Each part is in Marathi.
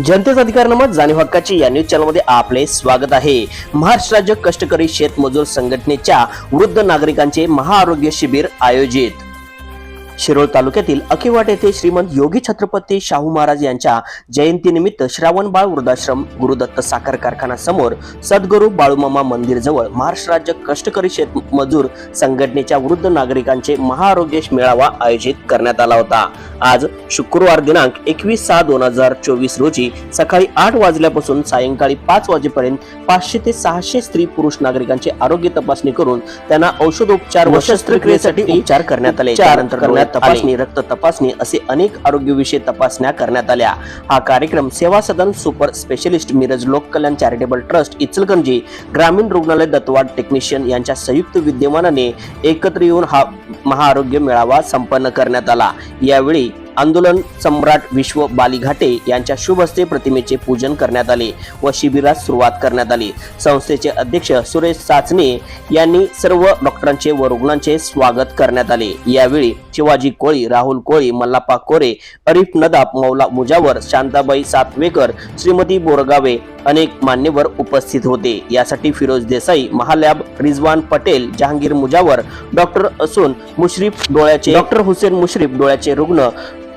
जनतेचा अधिकारनामा जाणीव हक्काची या न्यूज चॅनलमध्ये आपले स्वागत आहे। महाराष्ट्र राज्य कष्टकरी शेतमजूर संघटनेच्या वृद्ध नागरिकांचे महाआरोग्य शिबिर आयोजित। शिरोळ तालुक्यातील अकिवाट येथे श्रीमंत योगी छत्रपती शाहू महाराज यांच्या जयंतीनिमित्त श्रावणबाळ वृद्धाश्रम गुरुदत्त साखर कारखाना समोर सद्गुरू बाळूमामा मंदिर जवळ महाराष्ट्र राज्य कष्टकरी शेतमजूर संघटनेच्या वृद्ध नागरिकांचे महाआरोग्य मेळावा आयोजित करण्यात आला होता। आज शुक्रवार दिनांक 21/6/2024 रोजी सकाळी 8 वाजल्यापासून सायंकाळी 5 वाजेपर्यंत 500 ते 600 स्त्री पुरुष नागरिकांचे आरोग्य तपासणी करून त्यांना औषधोपचार व शस्त्रक्रियेसाठी उपचार करण्यात आले। त्यानंतर तपासणी, रक्त तपासणी असे अनेक आरोग्यविषयी तपासण्या करण्यात आल्या। हा कार्यक्रम सेवा सदन सुपर स्पेशलिस्ट मिरज लोक कल्याण चॅरिटेबल ट्रस्ट इचलकरंजी ग्रामीण रुग्णालय दत्तवाड टेक्निशियन यांच्या संयुक्त विद्यमानाने एकत्र येऊन हा महाआरोग्य मेळावा संपन्न करण्यात आला। यावेळी आंदोलन सम्राट विश्व बालीघाटे यांच्या शुभ हस्ते प्रतिमेचे पूजन करण्यात आले व शिबिरास सुरुवात करण्यात आली। संस्थेचे अध्यक्ष सुरेश साचने यांनी सर्व डॉक्टरांचे व रुग्णांचे स्वागत करण्यात आले। यावेळी शिवाजी कोळी, राहुल कोळी, मल्लाप्पा कोरे, अरिफ नदाब, मौला मुजावर, शांताबाई सातवेकर, श्रीमती बोरगावे अनेक मान्यवर उपस्थित होते। यासाठी फिरोज देसाई, महालॅब, रिजवान पटेल, जहांगीर मुजावर, डॉक्टर असून मुश्रीफ डोळ्याचे, डॉक्टर हुसेन मुश्रीफ डोळ्याचे रुग्ण,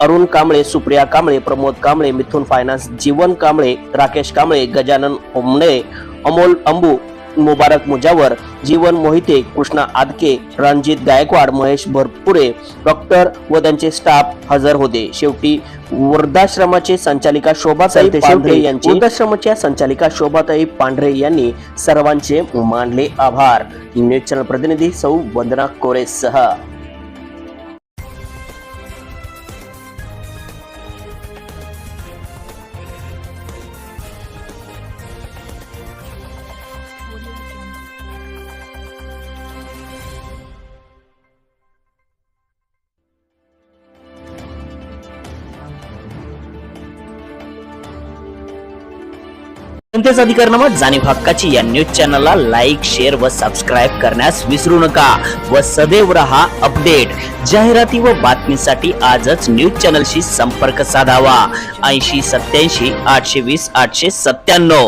अरुण कांबळे, सुप्रिया कांबळे, प्रमोद कांबळे, मिथुन फायनान्स, जीवन कांबळे, राकेश कांबळे, गजानन ओमणे, अमोल अंबू, मुबारक मुजावर, जीवन मोहिते, कृष्णा आदके, रणजित गायकवाड, महेश भरपुरे डॉक्टर व त्यांचे स्टाफ हजर होते। शेवटी वृद्धाश्रमाचे संचालिका शोभाताई पांढरे यांची वृद्धाश्रमाच्या संचालिका शोभाताई पांढरे यांनी सर्वांचे मानले आभार। न्यूज चॅनल प्रतिनिधी सौ वंदना कोरे सह जनतेचा अधिकारनामा जाणीव हक्काची या न्यूज चॅनलला लाईक, शेअर व सबस्क्राईब करण्यास विसरू नका व सदैव रहा अपडेट। जाहिराती व बातमीसाठी आजच न्यूज चॅनलशी संपर्क साधावा। 80 87 820 897।